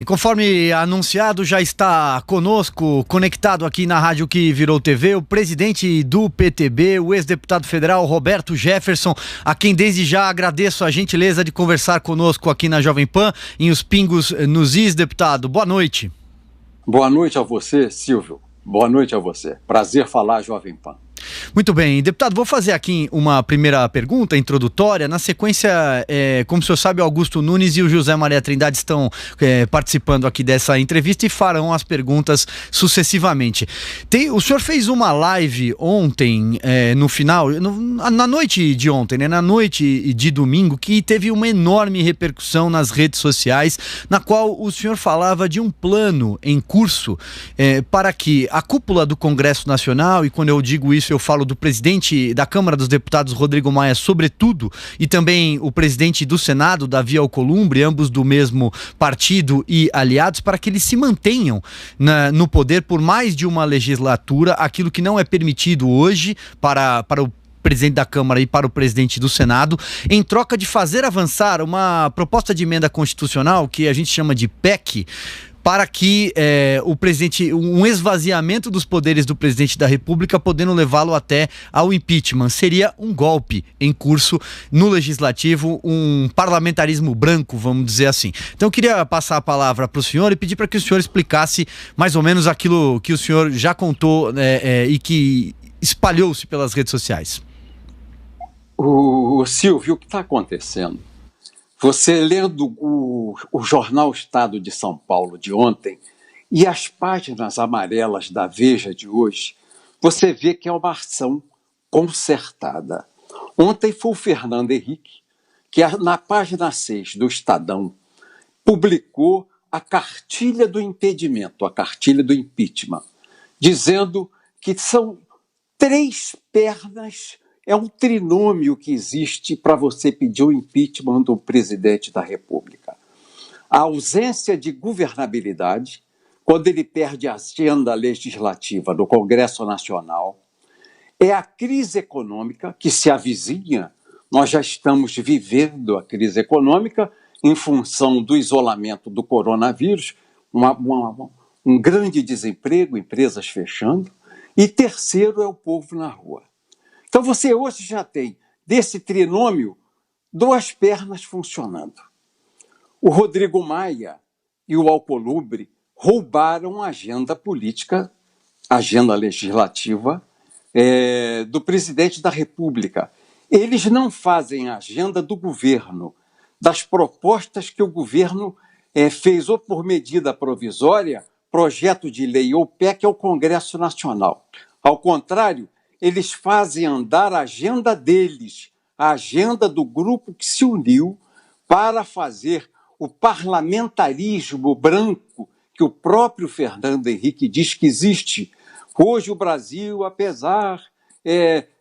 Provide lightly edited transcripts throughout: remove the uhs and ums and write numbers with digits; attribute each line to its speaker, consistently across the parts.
Speaker 1: E conforme anunciado, já está conosco, conectado aqui na Rádio que Virou TV, o presidente do PTB, o ex-deputado federal Roberto Jefferson, a quem desde já agradeço a gentileza de conversar conosco aqui na Jovem Pan, em Os Pingos nos Is, deputado. Boa noite.
Speaker 2: Boa noite a você, Silvio. Boa noite a você. Prazer falar, Jovem Pan.
Speaker 1: Muito bem, deputado, vou fazer aqui uma primeira pergunta introdutória. Na sequência, como o senhor sabe, o Augusto Nunes e o José Maria Trindade estão participando aqui dessa entrevista e farão as perguntas sucessivamente. O senhor fez uma live ontem, no final, na noite de ontem, na noite de domingo, que teve uma enorme repercussão nas redes sociais, na qual o senhor falava de um plano em curso para que a cúpula do Congresso Nacional, e quando eu digo isso, eu falo do presidente da Câmara dos Deputados, Rodrigo Maia, sobretudo, e também o presidente do Senado, Davi Alcolumbre, ambos do mesmo partido e aliados, para que eles se mantenham no poder por mais de uma legislatura, aquilo que não é permitido hoje para o presidente da Câmara e para o presidente do Senado, em troca de fazer avançar uma proposta de emenda constitucional que a gente chama de PEC, para que o presidente, um esvaziamento dos poderes do presidente da República, podendo levá-lo até ao impeachment. Seria um golpe em curso no Legislativo, um parlamentarismo branco, vamos dizer assim. Então eu queria passar a palavra para o senhor e pedir para que o senhor explicasse mais ou menos aquilo que o senhor já contou e que espalhou-se pelas redes sociais.
Speaker 2: O Silvio, o que está acontecendo? Você lendo o jornal Estado de São Paulo de ontem e as páginas amarelas da Veja de hoje, você vê que é uma ação concertada. Ontem foi o Fernando Henrique, que na página 6 do Estadão publicou a cartilha do impedimento, a cartilha do impeachment, dizendo que são 3 pernas. É um trinômio que existe para você pedir o impeachment do presidente da República. A ausência de governabilidade, quando ele perde a agenda legislativa do Congresso Nacional, é a crise econômica que se avizinha. Nós já estamos vivendo a crise econômica em função do isolamento do coronavírus, um grande desemprego, empresas fechando. E terceiro é o povo na rua. Então você hoje já tem, desse trinômio, 2 pernas funcionando. O Rodrigo Maia e o Alcolumbre roubaram a agenda política, a agenda legislativa do presidente da República. Eles não fazem a agenda do governo, das propostas que o governo fez ou por medida provisória, projeto de lei ou PEC ao Congresso Nacional. Ao contrário, eles fazem andar a agenda deles, a agenda do grupo que se uniu para fazer o parlamentarismo branco que o próprio Fernando Henrique diz que existe. Hoje o Brasil, apesar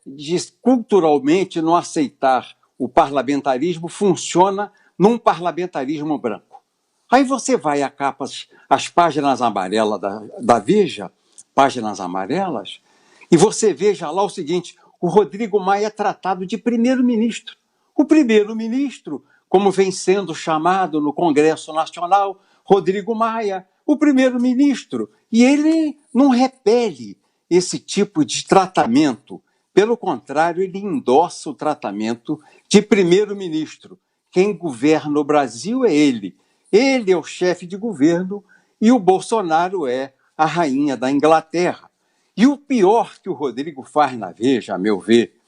Speaker 2: de culturalmente não aceitar o parlamentarismo, funciona num parlamentarismo branco. Aí você vai a capas, as páginas amarelas da Veja, páginas amarelas, e você veja lá o seguinte: o Rodrigo Maia é tratado de primeiro-ministro. O primeiro-ministro, como vem sendo chamado no Congresso Nacional, Rodrigo Maia, o primeiro-ministro. E ele não repele esse tipo de tratamento. Pelo contrário, ele endossa o tratamento de primeiro-ministro. Quem governa o Brasil é ele. Ele é o chefe de governo e o Bolsonaro é a rainha da Inglaterra. E o pior que o Rodrigo faz na Veja, a meu ver,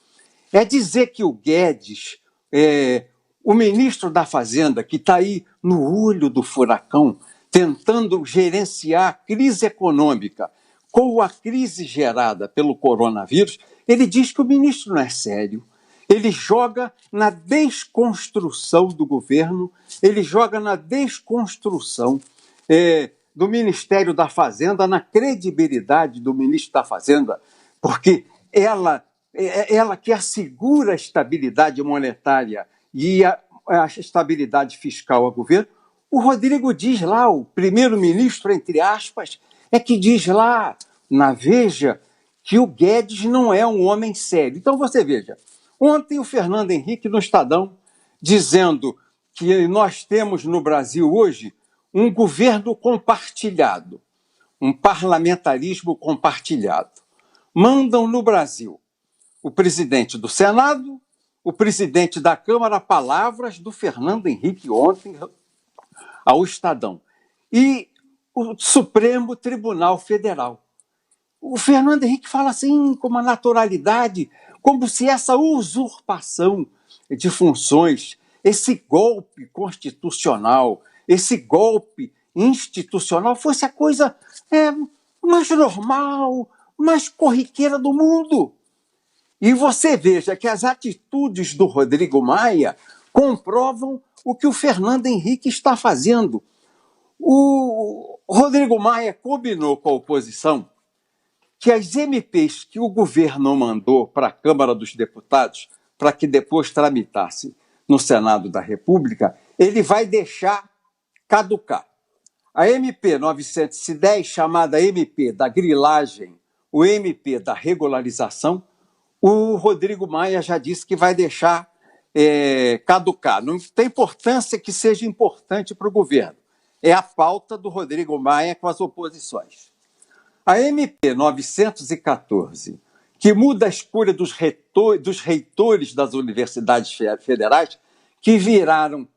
Speaker 2: é dizer que o Guedes, o ministro da Fazenda, que está aí no olho do furacão, tentando gerenciar a crise econômica com a crise gerada pelo coronavírus, ele diz que o ministro não é sério. Ele joga na desconstrução do governo, ele joga na desconstrução do Ministério da Fazenda, na credibilidade do ministro da Fazenda, porque ela que assegura a estabilidade monetária e a estabilidade fiscal ao governo. O Rodrigo diz lá, o primeiro-ministro, entre aspas, que diz lá na Veja que o Guedes não é um homem sério. Então você veja, ontem o Fernando Henrique no Estadão dizendo que nós temos no Brasil hoje um governo compartilhado, um parlamentarismo compartilhado. Mandam no Brasil o presidente do Senado, o presidente da Câmara, palavras do Fernando Henrique ontem ao Estadão, e o Supremo Tribunal Federal. O Fernando Henrique fala assim com uma naturalidade, como se essa usurpação de funções, esse golpe constitucional, esse golpe institucional fosse a coisa mais normal, mais corriqueira do mundo. E você veja que as atitudes do Rodrigo Maia comprovam o que o Fernando Henrique está fazendo. O Rodrigo Maia combinou com a oposição que as MPs que o governo mandou para a Câmara dos Deputados, para que depois tramitasse no Senado da República, ele vai deixar caducar. A MP 910, chamada MP da grilagem, o MP da regularização, o Rodrigo Maia já disse que vai deixar caducar. Não tem importância que seja importante para o governo. É a pauta do Rodrigo Maia com as oposições. A MP 914, que muda a escolha dos reitores das universidades federais, que viraram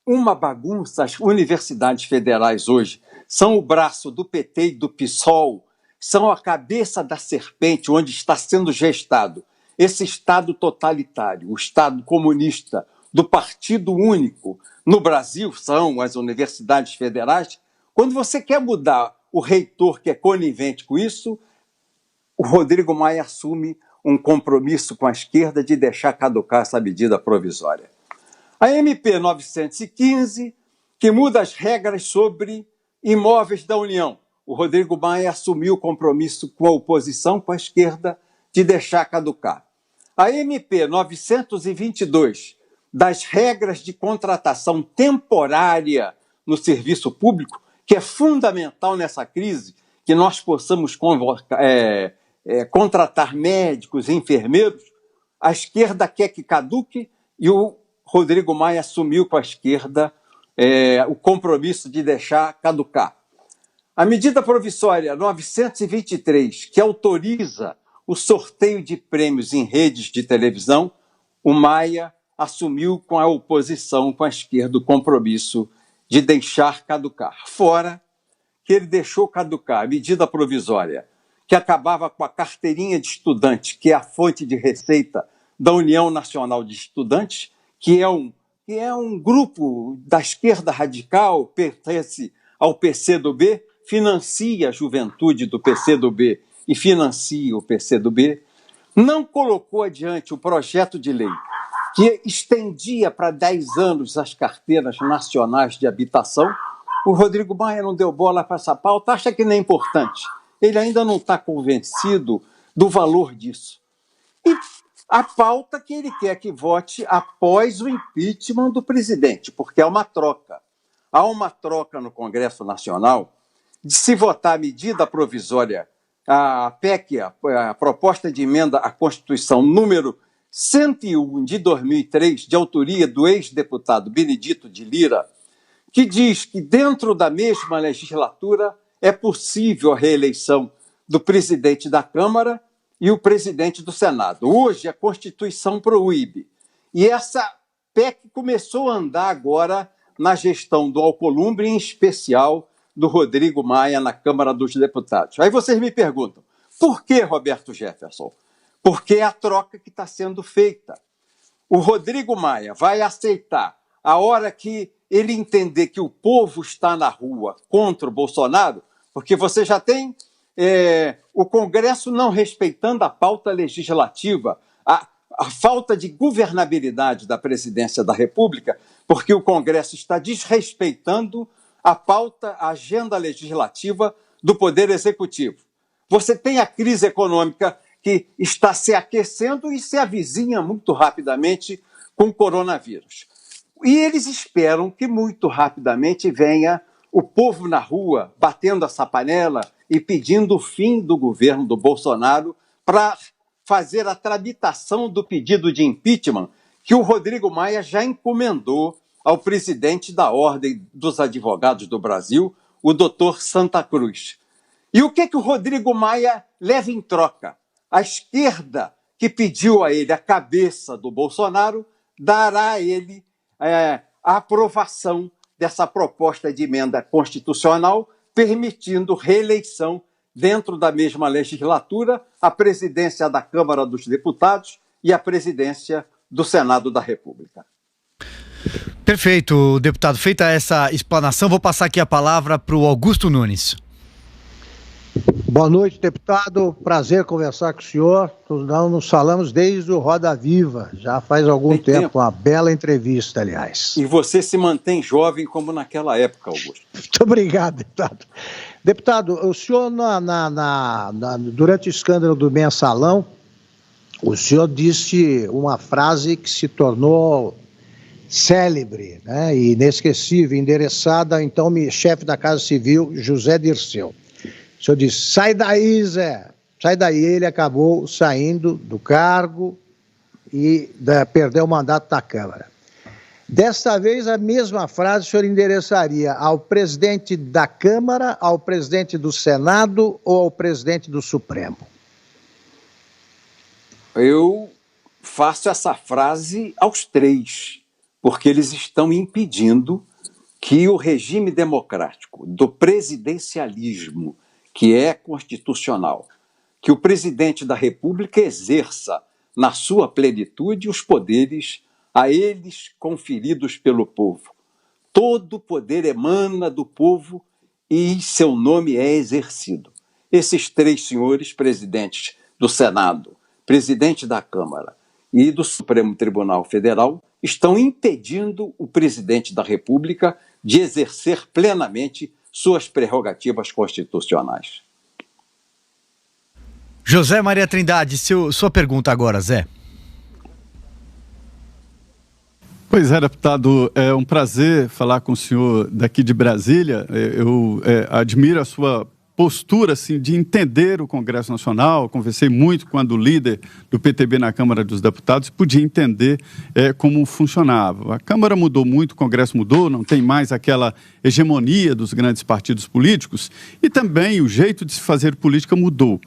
Speaker 2: uma bagunça. As universidades federais hoje são o braço do PT e do PSOL, são a cabeça da serpente onde está sendo gestado esse Estado totalitário, o Estado comunista do Partido Único. No Brasil são as universidades federais. Quando você quer mudar o reitor que é conivente com isso, o Rodrigo Maia assume um compromisso com a esquerda de deixar caducar essa medida provisória. A MP 915, que muda as regras sobre imóveis da União. O Rodrigo Maia assumiu o compromisso com a oposição, com a esquerda, de deixar caducar. A MP 922, das regras de contratação temporária no serviço público, que é fundamental nessa crise, que nós possamos contratar médicos, enfermeiros. A esquerda quer que caduque e o Rodrigo Maia assumiu com a esquerda o compromisso de deixar caducar. A medida provisória 923, que autoriza o sorteio de prêmios em redes de televisão, o Maia assumiu com a oposição, com a esquerda, o compromisso de deixar caducar. Fora que ele deixou caducar a medida provisória que acabava com a carteirinha de estudante, que é a fonte de receita da União Nacional de Estudantes, que é um grupo da esquerda radical, pertence ao PCdoB, financia a juventude do PCdoB e financia o PCdoB, não colocou adiante o projeto de lei que estendia para 10 anos as carteiras nacionais de habitação. O Rodrigo Maia não deu bola para essa pauta, acha que não é importante. Ele ainda não está convencido do valor disso. E a pauta que ele quer que vote após o impeachment do presidente, porque há uma troca. Há uma troca no Congresso Nacional de se votar a medida provisória, a PEC, a proposta de emenda à Constituição número 101 de 2003, de autoria do ex-deputado Benedito de Lira, que diz que dentro da mesma legislatura é possível a reeleição do presidente da Câmara e o presidente do Senado. Hoje a Constituição proíbe. E essa PEC começou a andar agora na gestão do Alcolumbre, em especial do Rodrigo Maia na Câmara dos Deputados. Aí vocês me perguntam, por que, Roberto Jefferson? Porque é a troca que está sendo feita. O Rodrigo Maia vai aceitar, a hora que ele entender que o povo está na rua contra o Bolsonaro, porque você já tem o Congresso não respeitando a pauta legislativa, a falta de governabilidade da presidência da República, porque o Congresso está desrespeitando a pauta, a agenda legislativa do Poder Executivo. Você tem a crise econômica que está se aquecendo e se avizinha muito rapidamente com o coronavírus. E eles esperam que muito rapidamente venha o povo na rua batendo essa panela e pedindo o fim do governo do Bolsonaro para fazer a tramitação do pedido de impeachment que o Rodrigo Maia já encomendou ao presidente da Ordem dos Advogados do Brasil, o doutor Santa Cruz. E o que o Rodrigo Maia leva em troca? A esquerda, que pediu a ele a cabeça do Bolsonaro, dará a ele a aprovação dessa proposta de emenda constitucional, permitindo reeleição dentro da mesma legislatura, a presidência da Câmara dos Deputados e a presidência do Senado da República.
Speaker 1: Perfeito, deputado. Feita essa explanação, vou passar aqui a palavra para o Augusto Nunes.
Speaker 3: Boa noite, deputado. Prazer conversar com o senhor. Nós nos falamos desde o Roda Viva, já faz algum tempo. Uma bela entrevista, aliás.
Speaker 2: E você se mantém jovem como naquela época, Augusto.
Speaker 3: Muito obrigado, deputado. Deputado, o senhor, durante o escândalo do Mensalão, o senhor disse uma frase que se tornou célebre, né, e inesquecível, endereçada ao então chefe da Casa Civil, José Dirceu. O senhor disse: sai daí, Zé, sai daí. Ele acabou saindo do cargo e perdeu o mandato da Câmara. Desta vez, a mesma frase o senhor endereçaria ao presidente da Câmara, ao presidente do Senado ou ao presidente do Supremo?
Speaker 2: Eu faço essa frase aos três, porque eles estão impedindo que o regime democrático do presidencialismo, que é constitucional, que o presidente da República exerça na sua plenitude os poderes a eles conferidos pelo povo. Todo poder emana do povo e seu nome é exercido. Esses três senhores, presidentes do Senado, presidente da Câmara e do Supremo Tribunal Federal, estão impedindo o presidente da República de exercer plenamente suas prerrogativas constitucionais.
Speaker 1: José Maria Trindade, sua pergunta agora, Zé.
Speaker 4: Pois é, deputado, é um prazer falar com o senhor daqui de Brasília. Eu admiro a sua postura assim, de entender o Congresso Nacional. Conversei muito com o líder do PTB na Câmara dos Deputados e podia entender como funcionava. A Câmara mudou muito, o Congresso mudou, não tem mais aquela hegemonia dos grandes partidos políticos e também o jeito de se fazer política mudou.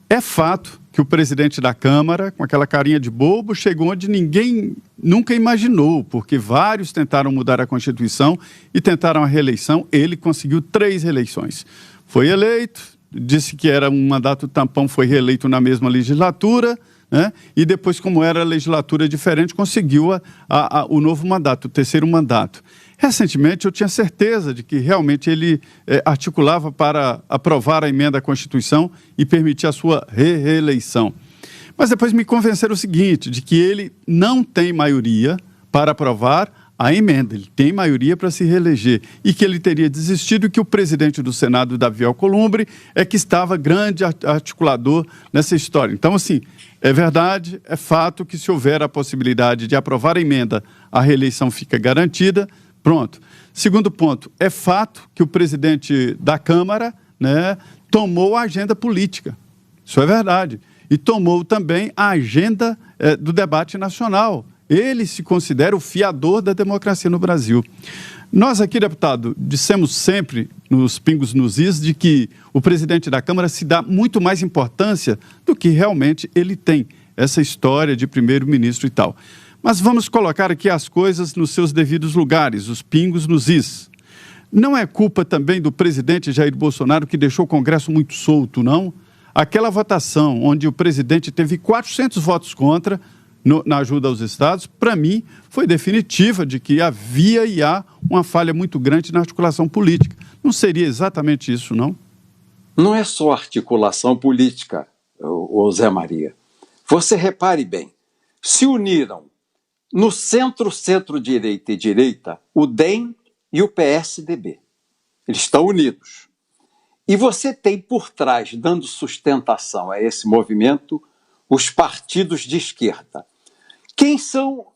Speaker 4: É fato que o presidente da Câmara, com aquela carinha de bobo, chegou onde ninguém nunca imaginou, porque vários tentaram mudar a Constituição e tentaram a reeleição. Ele conseguiu 3 reeleições. Foi eleito, disse que era um mandato tampão, foi reeleito na mesma legislatura, né? E depois, como era legislatura diferente, conseguiu o novo mandato, o 3º mandato. Recentemente, eu tinha certeza de que realmente ele articulava para aprovar a emenda à Constituição e permitir a sua reeleição. Mas depois me convenceram o seguinte, de que ele não tem maioria para aprovar a emenda, ele tem maioria para se reeleger e que ele teria desistido e que o presidente do Senado, Davi Alcolumbre, é que estava grande articulador nessa história. Então, assim, é verdade, é fato que se houver a possibilidade de aprovar a emenda, a reeleição fica garantida. Pronto. Segundo ponto, é fato que o presidente da Câmara, né, tomou a agenda política. Isso é verdade. E tomou também a agenda do debate nacional. Ele se considera o fiador da democracia no Brasil. Nós aqui, deputado, dissemos sempre, nos pingos nos is, de que o presidente da Câmara se dá muito mais importância do que realmente ele tem, essa história de primeiro-ministro e tal. Mas vamos colocar aqui as coisas nos seus devidos lugares, os pingos nos is. Não é culpa também do presidente Jair Bolsonaro que deixou o Congresso muito solto, não? Aquela votação onde o presidente teve 400 votos contra na ajuda aos estados, para mim, foi definitiva de que havia e há uma falha muito grande na articulação política. Não seria exatamente isso, não?
Speaker 2: Não é só articulação política, ô Zé Maria. Você repare bem, se uniram no centro-direita e direita, o DEM e o PSDB. Eles estão unidos. E você tem por trás, dando sustentação a esse movimento, os partidos de esquerda. Quem são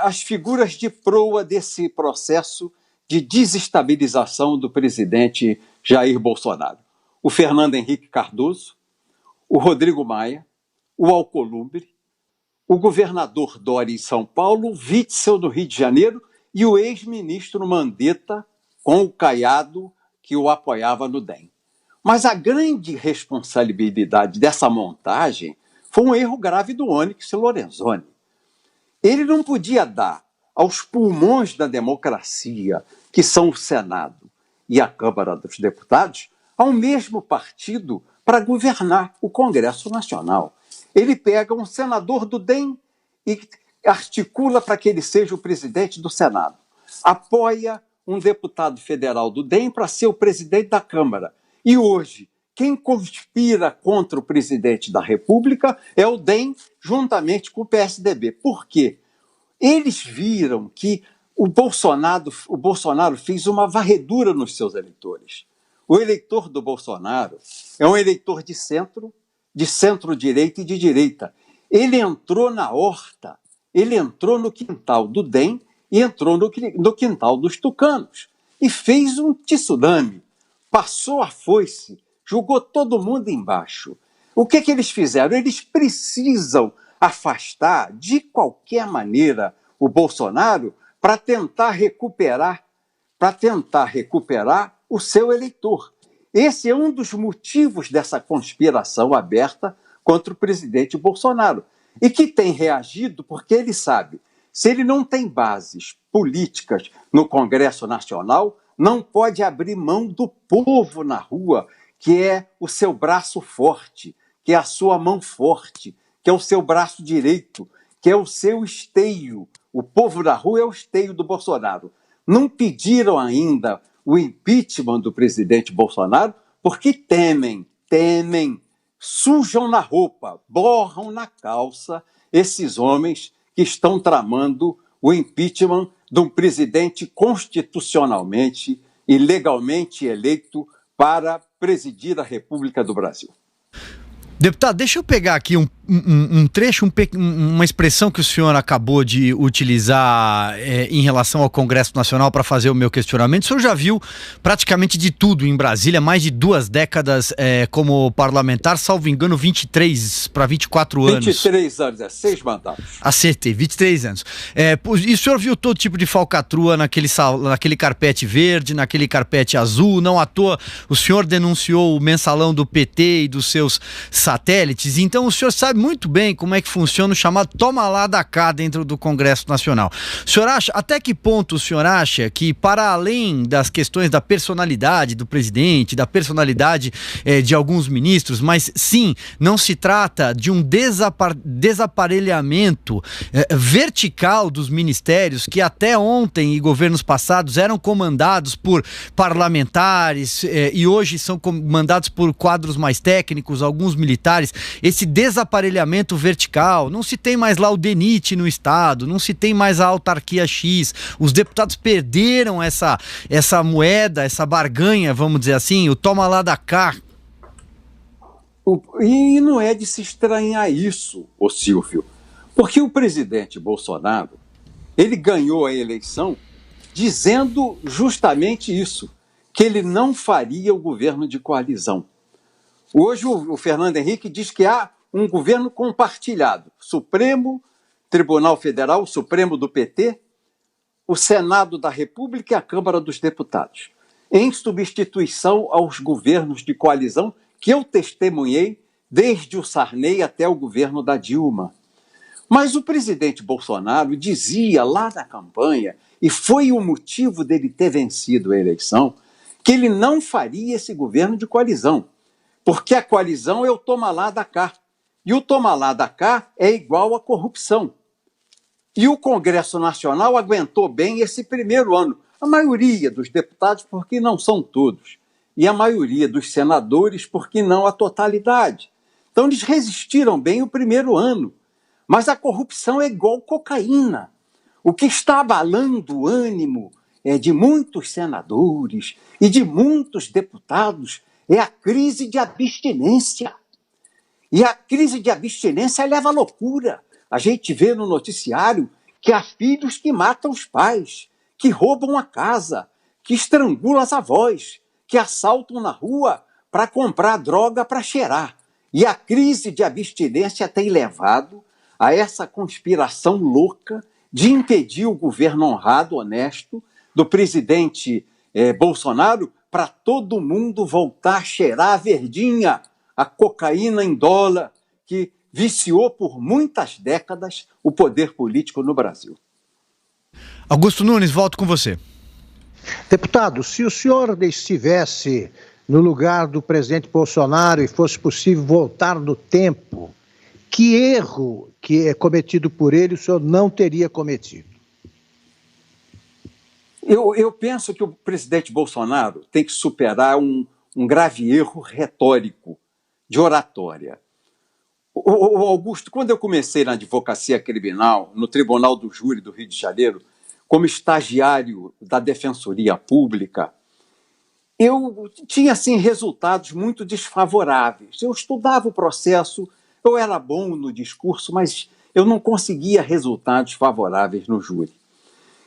Speaker 2: as figuras de proa desse processo de desestabilização do presidente Jair Bolsonaro? O Fernando Henrique Cardoso, o Rodrigo Maia, o Alcolumbre, o governador Dória em São Paulo, o Witzel no Rio de Janeiro e o ex-ministro Mandetta com o Caiado que o apoiava no DEM. Mas a grande responsabilidade dessa montagem foi um erro grave do Onyx Lorenzoni. Ele não podia dar aos pulmões da democracia, que são o Senado e a Câmara dos Deputados, ao mesmo partido para governar o Congresso Nacional. Ele pega um senador do DEM e articula para que ele seja o presidente do Senado. Apoia um deputado federal do DEM para ser o presidente da Câmara. E hoje, quem conspira contra o presidente da República é o DEM, juntamente com o PSDB. Por quê? Eles viram que o Bolsonaro fez uma varredura nos seus eleitores. O eleitor do Bolsonaro é um eleitor de centro-direita e de direita. Ele entrou na horta, ele entrou no quintal do DEM e entrou no quintal dos tucanos. E fez um tsunami, passou a foice, jogou todo mundo embaixo. O que eles fizeram? Eles precisam afastar, de qualquer maneira, o Bolsonaro para tentar recuperar o seu eleitor. Esse é um dos motivos dessa conspiração aberta contra o presidente Bolsonaro. E que tem reagido porque ele sabe, se ele não tem bases políticas no Congresso Nacional, não pode abrir mão do povo na rua, que é o seu braço forte, que é a sua mão forte, que é o seu braço direito, que é o seu esteio. O povo da rua é o esteio do Bolsonaro. Não pediram ainda o impeachment do presidente Bolsonaro porque temem, sujam na roupa, borram na calça esses homens que estão tramando o impeachment de um presidente constitucionalmente e legalmente eleito para presidir a República do Brasil.
Speaker 1: Deputado, deixa eu pegar aqui um trecho, uma expressão que o senhor acabou de utilizar em relação ao Congresso Nacional para fazer o meu questionamento. O senhor já viu praticamente de tudo em Brasília, mais de 2 décadas como parlamentar, salvo engano, 23 para 24 anos.
Speaker 2: 23 anos, 6 mandatos.
Speaker 1: Acertei, 23 anos. E o senhor viu todo tipo de falcatrua naquele carpete verde, naquele carpete azul, não à toa o senhor denunciou o mensalão do PT e dos seus satélites, então o senhor sabe muito bem como é que funciona o chamado toma lá da cá dentro do Congresso Nacional. O senhor acha, até que ponto o senhor acha que, para além das questões da personalidade do presidente, da personalidade de alguns ministros, mas sim, não se trata de um desaparelhamento vertical dos ministérios que até ontem e governos passados eram comandados por parlamentares e hoje são comandados por quadros mais técnicos, alguns militares, esse desaparelhamento vertical, não se tem mais lá o DENIT no Estado, não se tem mais a autarquia X, os deputados perderam essa moeda, essa barganha, vamos dizer assim, o toma lá da cá.
Speaker 2: E não é de se estranhar isso, ô Silvio, porque o presidente Bolsonaro, ele ganhou a eleição dizendo justamente isso, que ele não faria o governo de coalizão. Hoje o Fernando Henrique diz que há um governo compartilhado. Supremo, Tribunal Federal, Supremo do PT, o Senado da República e a Câmara dos Deputados. Em substituição aos governos de coalizão que eu testemunhei desde o Sarney até o governo da Dilma. Mas o presidente Bolsonaro dizia lá na campanha, e foi o motivo dele ter vencido a eleição, que ele não faria esse governo de coalizão. Porque a coalizão é o toma lá da cá. E o toma lá da cá é igual à corrupção. E o Congresso Nacional aguentou bem esse primeiro ano. A maioria dos deputados, porque não são todos. E a maioria dos senadores, porque não a totalidade. Então eles resistiram bem o primeiro ano. Mas a corrupção é igual cocaína. O que está abalando o ânimo de muitos senadores e de muitos deputados é a crise de abstinência. E a crise de abstinência leva à loucura. A gente vê no noticiário que há filhos que matam os pais, que roubam a casa, que estrangulam as avós, que assaltam na rua para comprar droga para cheirar. E a crise de abstinência tem levado a essa conspiração louca de impedir o governo honrado, honesto, do presidente Bolsonaro, para todo mundo voltar a cheirar a verdinha, a cocaína em dólar, que viciou por muitas décadas o poder político no Brasil.
Speaker 1: Augusto Nunes, volto com você.
Speaker 3: Deputado, se o senhor estivesse no lugar do presidente Bolsonaro e fosse possível voltar no tempo, que erro que é cometido por ele o senhor não teria cometido?
Speaker 2: Eu penso que o presidente Bolsonaro tem que superar um grave erro retórico, de oratória. O Augusto, quando eu comecei na advocacia criminal, no Tribunal do Júri do Rio de Janeiro, como estagiário da Defensoria Pública, eu tinha, assim, resultados muito desfavoráveis. Eu estudava o processo, eu era bom no discurso, mas eu não conseguia resultados favoráveis no júri.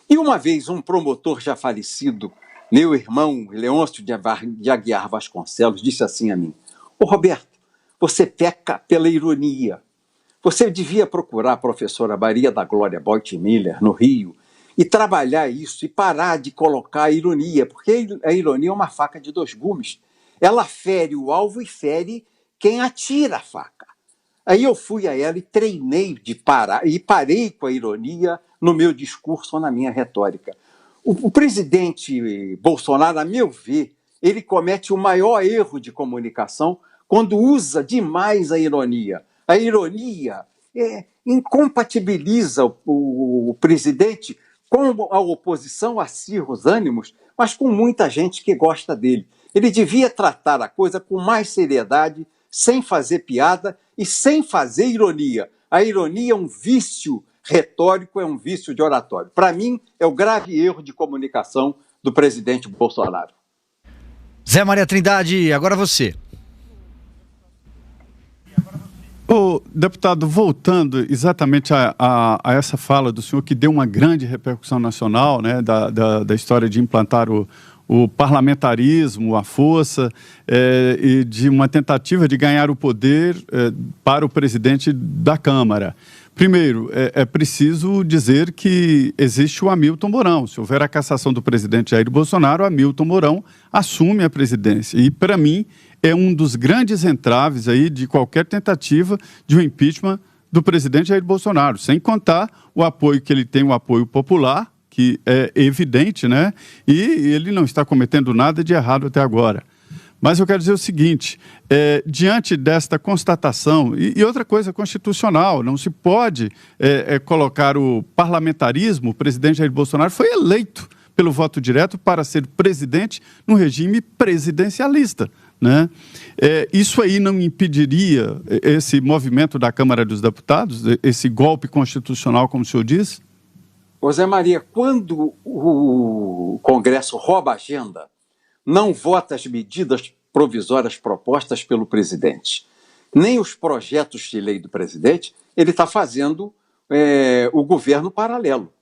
Speaker 2: E uma vez um promotor já falecido, meu irmão Leôncio de Aguiar Vasconcelos, disse assim a mim: "Ô Roberto, você peca pela ironia. Você devia procurar a professora Maria da Glória Boit-Miller, no Rio, e trabalhar isso e parar de colocar a ironia, porque a ironia é uma faca de dois gumes. Ela fere o alvo e fere quem atira a faca." Aí eu fui a ela e treinei de parar, e parei com a ironia no meu discurso ou na minha retórica. O presidente Bolsonaro, a meu ver, ele comete o maior erro de comunicação quando usa demais a ironia. A ironia incompatibiliza o presidente com a oposição, acirra os ânimos, mas com muita gente que gosta dele. Ele devia tratar a coisa com mais seriedade, sem fazer piada e sem fazer ironia. A ironia é um vício retórico, é um vício de oratório. Para mim, é o grave erro de comunicação do presidente Bolsonaro.
Speaker 1: Zé Maria Trindade, agora você.
Speaker 4: Ô, deputado, voltando exatamente a essa fala do senhor, que deu uma grande repercussão nacional, né, da história de implantar o parlamentarismo, a força, e de uma tentativa de ganhar o poder para o presidente da Câmara. Primeiro, é preciso dizer que existe o Hamilton Mourão. Se houver a cassação do presidente Jair Bolsonaro, Hamilton Mourão assume a presidência. E, para mim, é um dos grandes entraves aí de qualquer tentativa de um impeachment do presidente Jair Bolsonaro, sem contar o apoio que ele tem, o apoio popular, que é evidente, né? E ele não está cometendo nada de errado até agora. Mas eu quero dizer o seguinte, diante desta constatação, e outra coisa constitucional, não se pode colocar o parlamentarismo, o presidente Jair Bolsonaro foi eleito pelo voto direto para ser presidente num regime presidencialista, né? Isso aí não impediria esse movimento da Câmara dos Deputados, esse golpe constitucional, como o senhor diz?
Speaker 2: Ô Zé Maria, quando o Congresso rouba a agenda, não vota as medidas provisórias propostas pelo presidente, nem os projetos de lei do presidente, ele está fazendo o governo paralelo.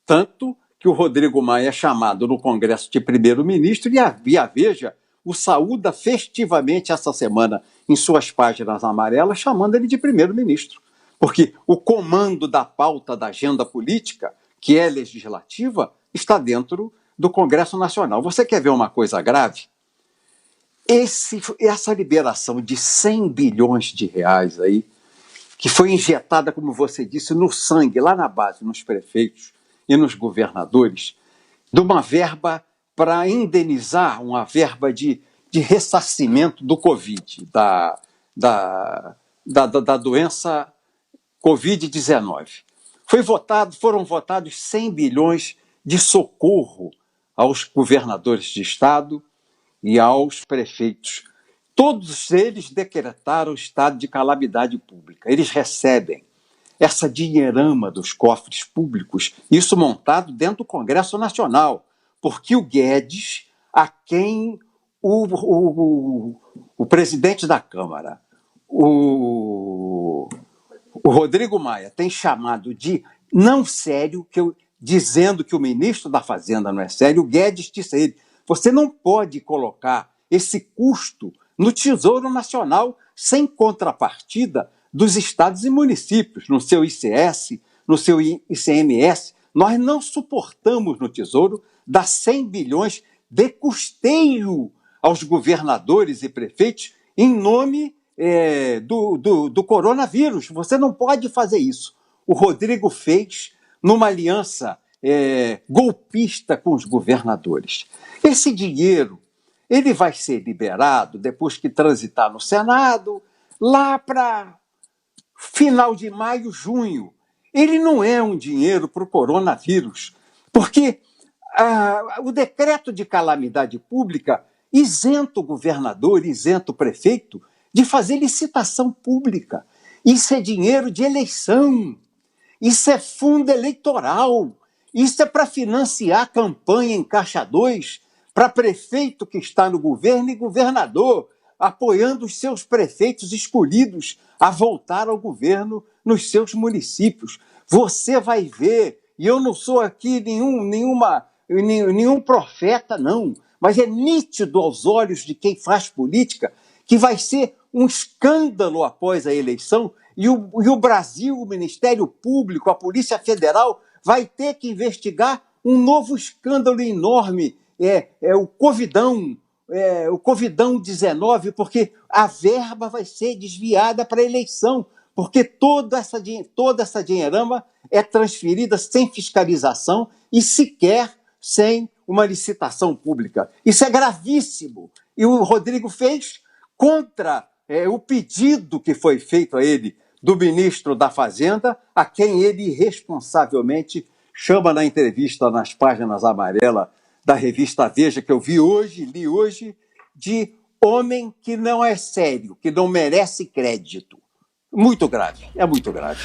Speaker 2: Tanto que o Rodrigo Maia é chamado no Congresso de primeiro-ministro e a Veja o saúda festivamente essa semana em suas páginas amarelas, chamando ele de primeiro-ministro. Porque o comando da pauta da agenda política, que é legislativa, está dentro do Congresso Nacional. Você quer ver uma coisa grave? Essa liberação de 100 bilhões de reais aí, que foi injetada, como você disse, no sangue, lá na base, nos prefeitos e nos governadores, de uma verba para indenizar, uma verba de ressarcimento do Covid, da doença Covid-19. Foram votados 100 bilhões de socorro aos governadores de estado e aos prefeitos. Todos eles decretaram o estado de calamidade pública. Eles recebem essa dinheirama dos cofres públicos, isso montado dentro do Congresso Nacional, porque o Guedes, a quem o presidente da Câmara, o Rodrigo Maia, tem chamado de não sério, dizendo que o ministro da Fazenda não é sério, o Guedes disse a ele: você não pode colocar esse custo no Tesouro Nacional sem contrapartida dos estados e municípios, no seu ICS, no seu ICMS, nós não suportamos no Tesouro dar 100 bilhões de custeio aos governadores e prefeitos em nome do coronavírus. Você não pode fazer isso. O Rodrigo fez numa aliança golpista com os governadores. Esse dinheiro ele vai ser liberado depois que transitar no Senado, lá para final de maio, junho. Ele não é um dinheiro para o coronavírus, porque o decreto de calamidade pública isenta o governador, isenta o prefeito de fazer licitação pública. Isso é dinheiro de eleição, isso é fundo eleitoral, isso é para financiar campanha em Caixa 2 para prefeito que está no governo e governador, apoiando os seus prefeitos escolhidos a voltar ao governo nos seus municípios. Você vai ver, e eu não sou aqui nenhum profeta, não, mas é nítido aos olhos de quem faz política que vai ser um escândalo após a eleição e o Brasil, o Ministério Público, a Polícia Federal vai ter que investigar um novo escândalo enorme, o Covidão, o Covidão-19, porque a verba vai ser desviada para a eleição, porque toda essa dinheirama é transferida sem fiscalização e sequer sem uma licitação pública. Isso é gravíssimo. E o Rodrigo fez contra o pedido que foi feito a ele do ministro da Fazenda, a quem ele irresponsavelmente chama na entrevista nas páginas amarelas da revista Veja, que eu li hoje, de homem que não é sério, que não merece crédito. Muito grave, é muito grave.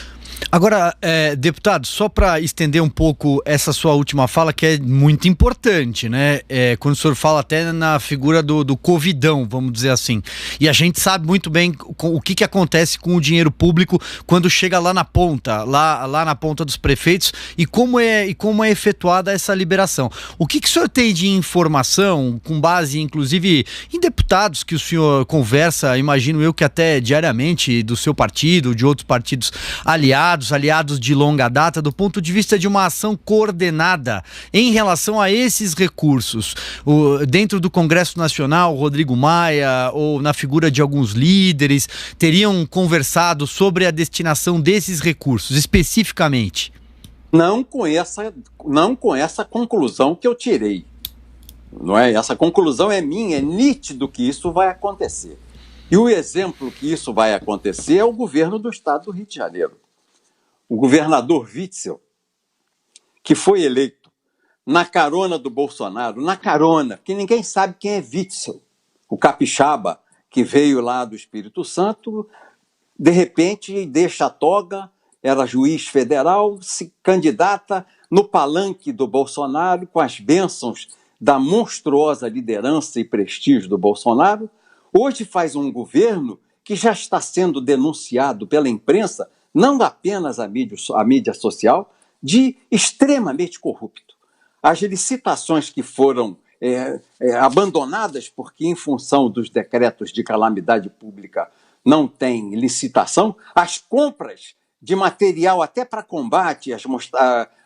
Speaker 1: Agora, deputado, só para estender um pouco essa sua última fala, que é muito importante, né? Quando o senhor fala até na figura do Covidão, vamos dizer assim. E a gente sabe muito bem o que acontece com o dinheiro público quando chega lá na ponta, lá na ponta dos prefeitos e como é efetuada essa liberação. O que o senhor tem de informação, com base, inclusive, em deputados que o senhor conversa, imagino eu que até diariamente, do seu partido, de outros partidos aliados de longa data, do ponto de vista de uma ação coordenada em relação a esses recursos? Dentro do Congresso Nacional, Rodrigo Maia, ou na figura de alguns líderes, teriam conversado sobre a destinação desses recursos, especificamente?
Speaker 2: Não com essa conclusão que eu tirei. Não é? Essa conclusão é minha, é nítido que isso vai acontecer. E o exemplo que isso vai acontecer é o governo do estado do Rio de Janeiro. O governador Witzel, que foi eleito na carona do Bolsonaro, porque ninguém sabe quem é Witzel, o capixaba que veio lá do Espírito Santo, de repente deixa a toga, era juiz federal, se candidata no palanque do Bolsonaro, com as bênçãos da monstruosa liderança e prestígio do Bolsonaro. Hoje faz um governo que já está sendo denunciado pela imprensa, não apenas a mídia social, de extremamente corrupto. As licitações que foram abandonadas porque, em função dos decretos de calamidade pública, não tem licitação, as compras de material até para combate,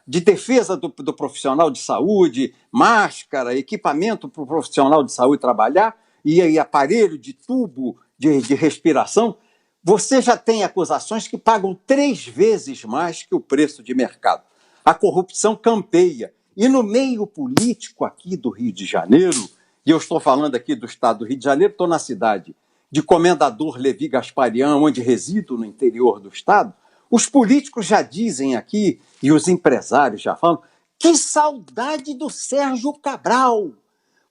Speaker 2: de defesa do profissional de saúde, máscara, equipamento para o profissional de saúde trabalhar, e aparelho de tubo de respiração, você já tem acusações que pagam 3 vezes mais que o preço de mercado. A corrupção campeia. E no meio político aqui do Rio de Janeiro, e eu estou falando aqui do estado do Rio de Janeiro, estou na cidade de Comendador Levi Gasparian, onde resido no interior do estado, os políticos já dizem aqui, e os empresários já falam, que saudade do Sérgio Cabral.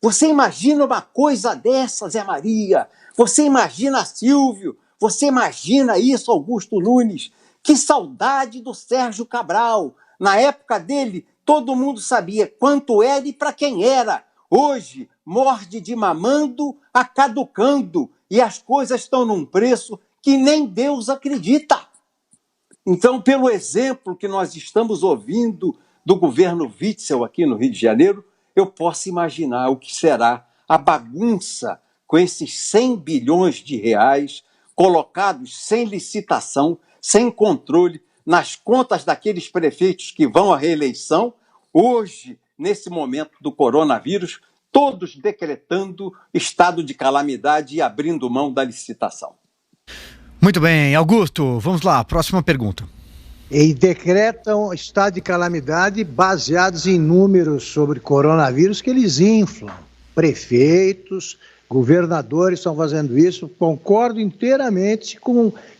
Speaker 2: Você imagina uma coisa dessa, Zé Maria? Você imagina Silvio? Você imagina isso, Augusto Nunes? Que saudade do Sérgio Cabral. Na época dele, todo mundo sabia quanto era e para quem era. Hoje, morde de mamando a caducando. E as coisas estão num preço que nem Deus acredita. Então, pelo exemplo que nós estamos ouvindo do governo Witzel aqui no Rio de Janeiro, eu posso imaginar o que será a bagunça com esses 100 bilhões de reais colocados sem licitação, sem controle, nas contas daqueles prefeitos que vão à reeleição, hoje, nesse momento do coronavírus, todos decretando estado de calamidade e abrindo mão da licitação.
Speaker 1: Muito bem, Augusto, vamos lá, próxima pergunta.
Speaker 3: E decretam estado de calamidade baseados em números sobre coronavírus que eles inflam. Prefeitos, governadores estão fazendo isso. Concordo inteiramente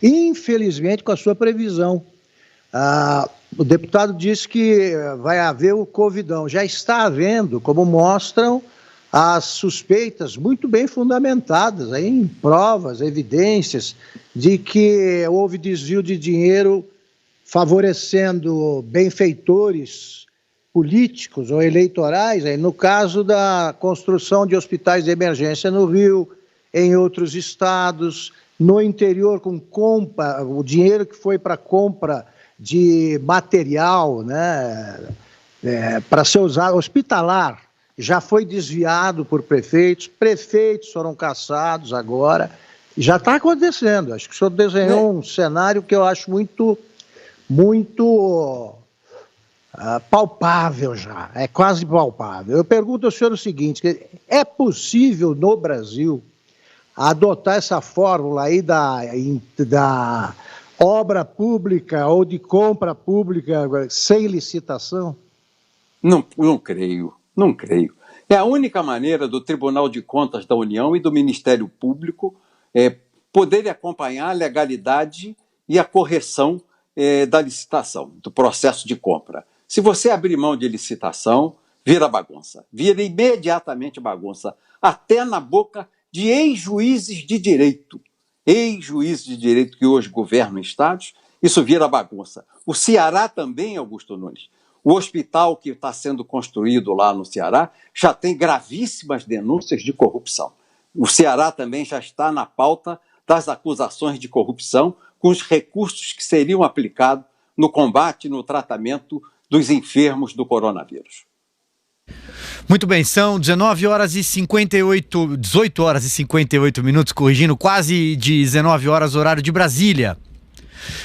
Speaker 3: infelizmente, com a sua previsão. O deputado disse que vai haver o Covidão. Já está havendo, como mostram as suspeitas muito bem fundamentadas, aí em provas, evidências, de que houve desvio de dinheiro favorecendo benfeitores políticos ou eleitorais, aí no caso da construção de hospitais de emergência no Rio, em outros estados, no interior com compra, o dinheiro que foi para compra de material, né, para ser usado, hospitalar, já foi desviado por prefeitos foram caçados agora, já está acontecendo. Acho que o senhor desenhou um cenário que eu acho muito palpável já, é quase palpável. Eu pergunto ao senhor o seguinte, é possível no Brasil adotar essa fórmula aí da obra pública ou de compra pública sem licitação?
Speaker 2: Não creio. É a única maneira do Tribunal de Contas da União e do Ministério Público poderem acompanhar a legalidade e a correção da licitação, do processo de compra. Se você abrir mão de licitação, vira bagunça. Vira imediatamente bagunça. Até na boca de ex-juízes de direito. Ex-juízes de direito que hoje governam estados, isso vira bagunça. O Ceará também, Augusto Nunes. O hospital que está sendo construído lá no Ceará já tem gravíssimas denúncias de corrupção. O Ceará também já está na pauta das acusações de corrupção com os recursos que seriam aplicados no combate e no tratamento dos enfermos do coronavírus.
Speaker 1: Muito bem, são 18 horas e 58 minutos, corrigindo, quase 19 horas, horário de Brasília.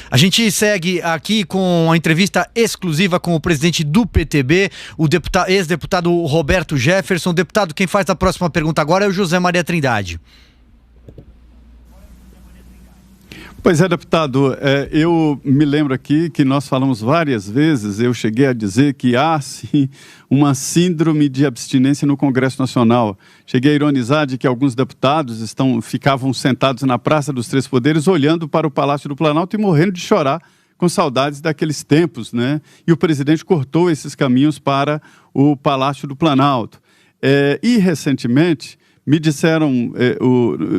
Speaker 1: A gente segue aqui com a entrevista exclusiva com o presidente do PTB, o ex-deputado Roberto Jefferson. Deputado, quem faz a próxima pergunta agora é o José Maria Trindade.
Speaker 4: Pois é, deputado, eu me lembro aqui que nós falamos várias vezes, eu cheguei a dizer que há, sim, uma síndrome de abstinência no Congresso Nacional. Cheguei a ironizar de que alguns deputados ficavam sentados na Praça dos Três Poderes, olhando para o Palácio do Planalto e morrendo de chorar com saudades daqueles tempos, né? E o presidente cortou esses caminhos para o Palácio do Planalto. E, recentemente, me disseram,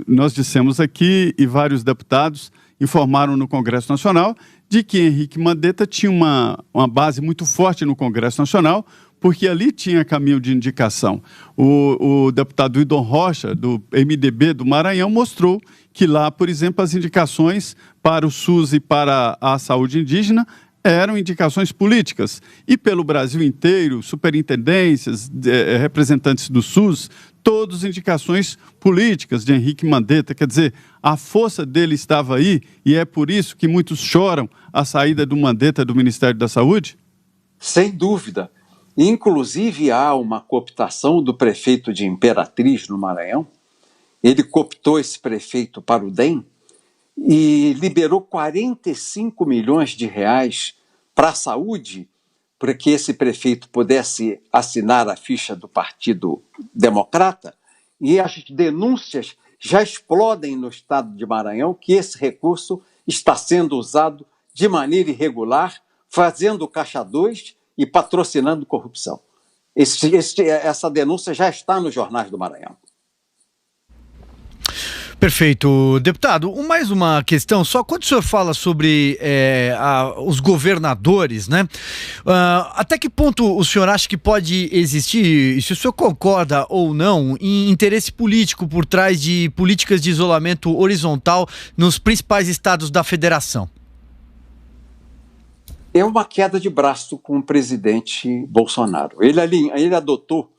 Speaker 4: nós dissemos aqui, e vários deputados informaram no Congresso Nacional de que Henrique Mandetta tinha uma base muito forte no Congresso Nacional, porque ali tinha caminho de indicação. O deputado Idon Rocha, do MDB do Maranhão, mostrou que lá, por exemplo, as indicações para o SUS e para a saúde indígena eram indicações políticas. E pelo Brasil inteiro, superintendências, representantes do SUS, todas indicações políticas de Henrique Mandetta. Quer dizer, a força dele estava aí e é por isso que muitos choram a saída do Mandetta do Ministério da Saúde?
Speaker 2: Sem dúvida. Inclusive, há uma cooptação do prefeito de Imperatriz, no Maranhão. Ele cooptou esse prefeito para o DEM e liberou 45 milhões de reais para a saúde, para que esse prefeito pudesse assinar a ficha do Partido Democrata, e as denúncias já explodem no estado de Maranhão que esse recurso está sendo usado de maneira irregular, fazendo caixa 2 e patrocinando corrupção. Essa denúncia já está nos jornais do Maranhão.
Speaker 1: Perfeito. Deputado, mais uma questão, só quando o senhor fala sobre os governadores, né? Até que ponto o senhor acha que pode existir, se o senhor concorda ou não, em interesse político por trás de políticas de isolamento horizontal nos principais estados da federação?
Speaker 2: É uma queda de braço com o presidente Bolsonaro. Ele adotou,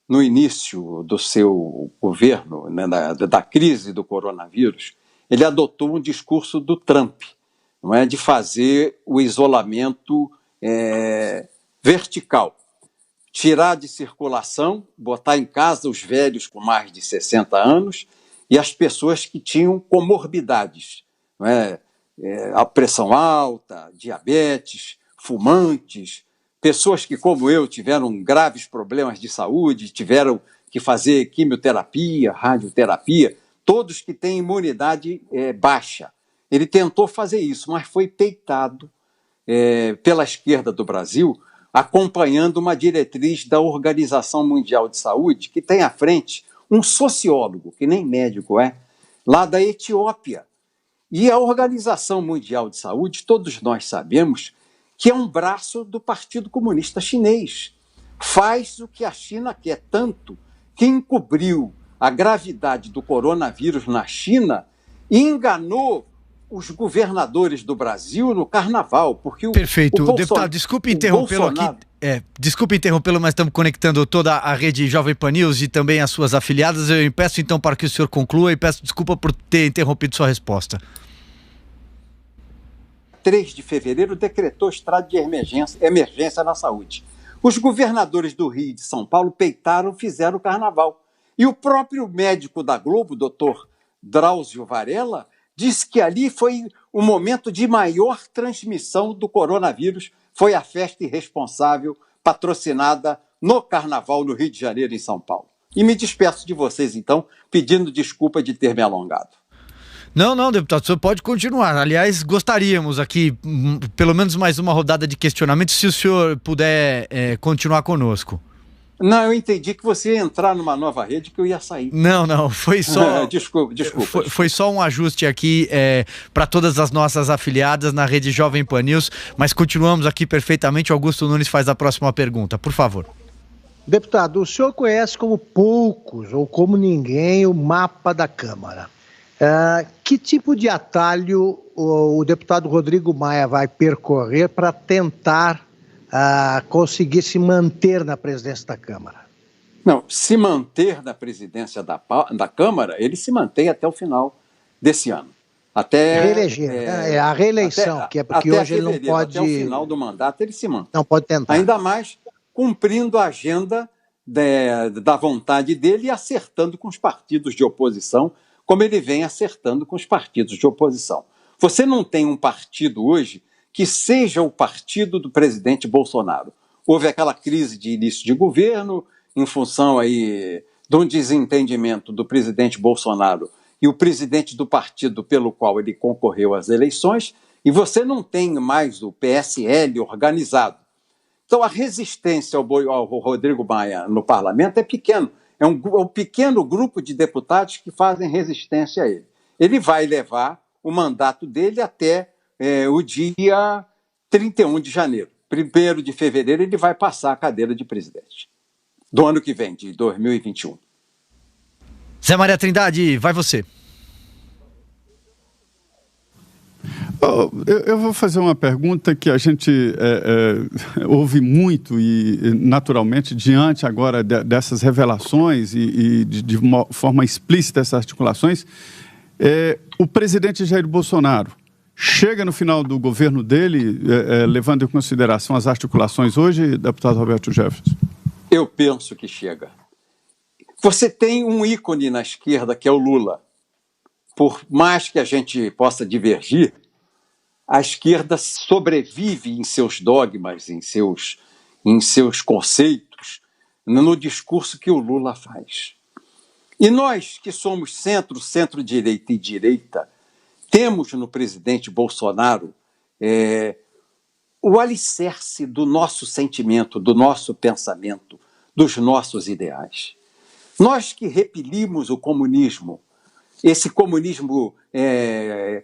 Speaker 2: no início do seu governo, né, da crise do coronavírus, ele adotou um discurso do Trump, não é, de fazer o isolamento vertical. Tirar de circulação, botar em casa os velhos com mais de 60 anos e as pessoas que tinham comorbidades, não é? A pressão alta, diabetes, fumantes, pessoas que, como eu, tiveram graves problemas de saúde, tiveram que fazer quimioterapia, radioterapia, todos que têm imunidade baixa. Ele tentou fazer isso, mas foi peitado pela esquerda do Brasil, acompanhando uma diretriz da Organização Mundial de Saúde, que tem à frente um sociólogo, que nem médico é, lá da Etiópia. E a Organização Mundial de Saúde, todos nós sabemos, que é um braço do Partido Comunista Chinês. Faz o que a China quer tanto, que encobriu a gravidade do coronavírus na China e enganou os governadores do Brasil no carnaval, porque
Speaker 1: Perfeito. Deputado, desculpe interrompê-lo aqui. Desculpe interrompê-lo, mas estamos conectando toda a rede Jovem Pan News e também as suas afiliadas. Eu peço então para que o senhor conclua e peço desculpa por ter interrompido sua resposta.
Speaker 2: 3 de fevereiro decretou estado de emergência na saúde. Os governadores do Rio e de São Paulo peitaram, fizeram o carnaval. E o próprio médico da Globo, doutor Drauzio Varella, disse que ali foi o momento de maior transmissão do coronavírus, foi a festa irresponsável patrocinada no Carnaval no Rio de Janeiro, em São Paulo. E me despeço de vocês, então, pedindo desculpa de ter me alongado.
Speaker 1: Não, deputado, o senhor pode continuar. Aliás, gostaríamos aqui, pelo menos mais uma rodada de questionamento, se o senhor puder continuar conosco.
Speaker 2: Não, eu entendi que você ia entrar numa nova rede que eu ia sair.
Speaker 1: Não, foi só...
Speaker 2: Desculpa.
Speaker 1: Foi só um ajuste aqui para todas as nossas afiliadas na rede Jovem Pan News, mas continuamos aqui perfeitamente. Augusto Nunes faz a próxima pergunta, por favor.
Speaker 3: Deputado, o senhor conhece como poucos ou como ninguém o mapa da Câmara. Que tipo de atalho o deputado Rodrigo Maia vai percorrer para tentar conseguir se manter na presidência da Câmara?
Speaker 2: Não, se manter na presidência da Câmara, ele se mantém até o final desse ano. Até
Speaker 3: reeleger, a reeleição, que é porque hoje ele não pode...
Speaker 2: Até o final do mandato ele se mantém.
Speaker 3: Não pode tentar.
Speaker 2: Ainda mais cumprindo a agenda da vontade dele e acertando com os partidos de oposição, como ele vem acertando com os partidos de oposição. Você não tem um partido hoje que seja o partido do presidente Bolsonaro. Houve aquela crise de início de governo, em função aí de um desentendimento do presidente Bolsonaro e o presidente do partido pelo qual ele concorreu às eleições, e você não tem mais o PSL organizado. Então a resistência ao Rodrigo Maia no parlamento é pequeno. É um pequeno grupo de deputados que fazem resistência a ele. Ele vai levar o mandato dele até o dia 31 de janeiro. 1º de fevereiro ele vai passar a cadeira de presidente. Do ano que vem, de 2021.
Speaker 1: Zé Maria Trindade, vai você.
Speaker 4: Eu vou fazer uma pergunta que a gente ouve muito e, naturalmente, diante agora dessas revelações e de uma forma explícita essas articulações, o presidente Jair Bolsonaro chega no final do governo dele, levando em consideração as articulações hoje, deputado Roberto Jefferson?
Speaker 2: Eu penso que chega. Você tem um ícone na esquerda que é o Lula. Por mais que a gente possa divergir, a esquerda sobrevive em seus dogmas, em seus conceitos, no discurso que o Lula faz. E nós, que somos centro, centro-direita e direita, temos no presidente Bolsonaro o alicerce do nosso sentimento, do nosso pensamento, dos nossos ideais. Nós que repelimos o comunismo, esse comunismo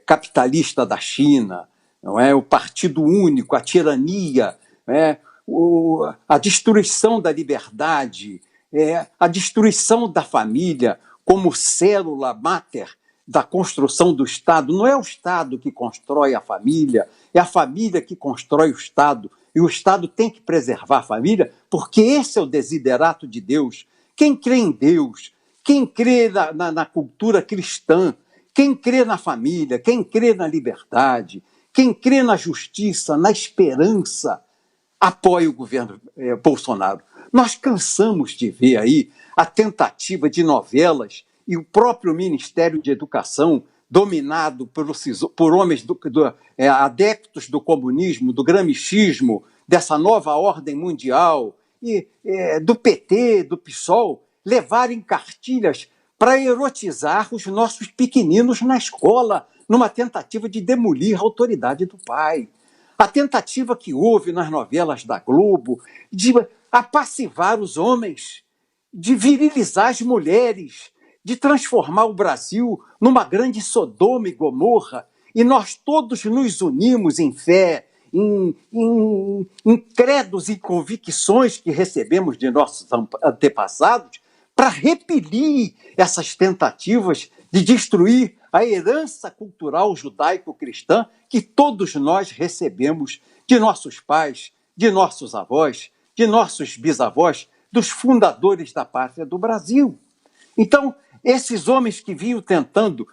Speaker 2: capitalista da China, não é? O partido único, a tirania, a destruição da liberdade, a destruição da família como célula máter da construção do Estado. Não é o Estado que constrói a família, é a família que constrói o Estado. E o Estado tem que preservar a família, porque esse é o desiderato de Deus. Quem crê em Deus, quem crê na cultura cristã, quem crê na família, quem crê na liberdade, quem crê na justiça, na esperança, apoia o governo Bolsonaro. Nós cansamos de ver aí a tentativa de novelas e o próprio Ministério de Educação, dominado por homens adeptos do comunismo, do gramscismo, dessa nova ordem mundial, e do PT, do PSOL, levarem cartilhas para erotizar os nossos pequeninos na escola, numa tentativa de demolir a autoridade do pai. A tentativa que houve nas novelas da Globo de apassivar os homens, de virilizar as mulheres, de transformar o Brasil numa grande Sodoma e Gomorra, e nós todos nos unimos em fé, em credos e convicções que recebemos de nossos antepassados para repelir essas tentativas de destruir a herança cultural judaico-cristã que todos nós recebemos de nossos pais, de nossos avós, de nossos bisavós, dos fundadores da pátria do Brasil. Então, esses homens que vinham tentando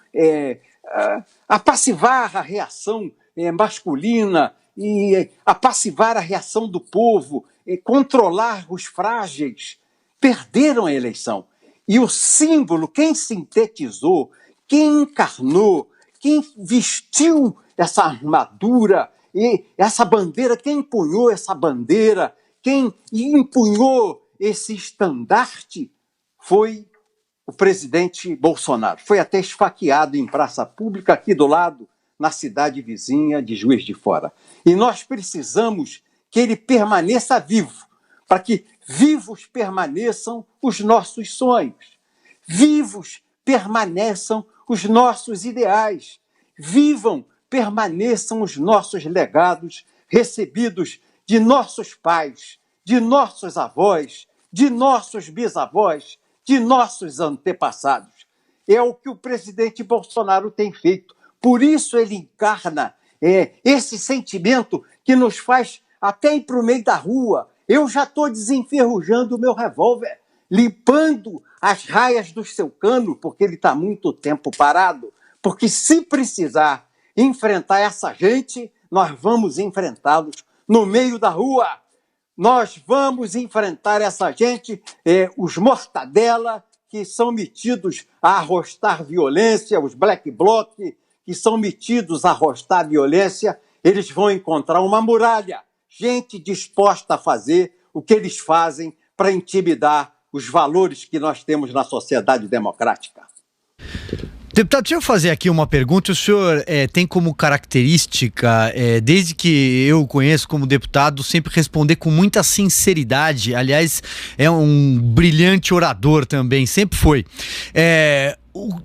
Speaker 2: apassivar a reação masculina e apassivar a reação do povo, controlar os frágeis, perderam a eleição. E o símbolo, quem sintetizou, quem encarnou, quem vestiu essa armadura e essa bandeira, quem empunhou essa bandeira, quem empunhou esse estandarte foi o presidente Bolsonaro. Foi até esfaqueado em praça pública aqui do lado, na cidade vizinha de Juiz de Fora. E nós precisamos que ele permaneça vivo, para que vivos permaneçam os nossos sonhos, vivos permaneçam os nossos ideais, permaneçam os nossos legados recebidos de nossos pais, de nossos avós, de nossos bisavós, de nossos antepassados. É o que o presidente Bolsonaro tem feito. Por isso ele encarna esse sentimento que nos faz até ir para o meio da rua. Eu já estou desenferrujando o meu revólver, limpando as raias do seu cano, porque ele está muito tempo parado. Porque se precisar enfrentar essa gente, nós vamos enfrentá-los no meio da rua. Nós vamos enfrentar essa gente, os mortadela, que são metidos a arrostar violência, os black bloc, que são metidos a arrostar violência, eles vão encontrar uma muralha. Gente disposta a fazer o que eles fazem para intimidar os valores que nós temos na sociedade democrática.
Speaker 1: Deputado, deixa eu fazer aqui uma pergunta. O senhor tem como característica, desde que eu o conheço como deputado, sempre responder com muita sinceridade. Aliás, é um brilhante orador também, sempre foi.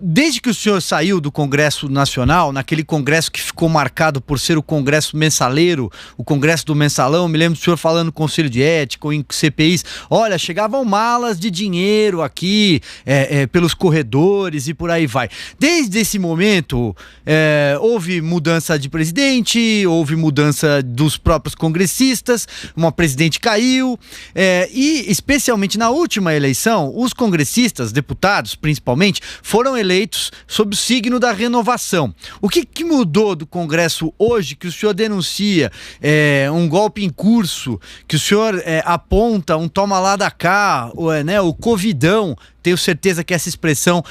Speaker 1: Desde que o senhor saiu do Congresso Nacional, naquele congresso que ficou marcado por ser o congresso mensaleiro, o congresso do mensalão, me lembro do senhor falando no Conselho de Ética ou em CPIs, olha, chegavam malas de dinheiro aqui, pelos corredores e por aí vai. Desde esse momento, houve mudança de presidente, houve mudança dos próprios congressistas, uma presidente caiu, e especialmente na última eleição, os congressistas, deputados principalmente, foram eleitos sob o signo da renovação. O que mudou do Congresso hoje que o senhor denuncia um golpe em curso, que o senhor aponta um toma lá da cá, o covidão? Tenho certeza que essa expressão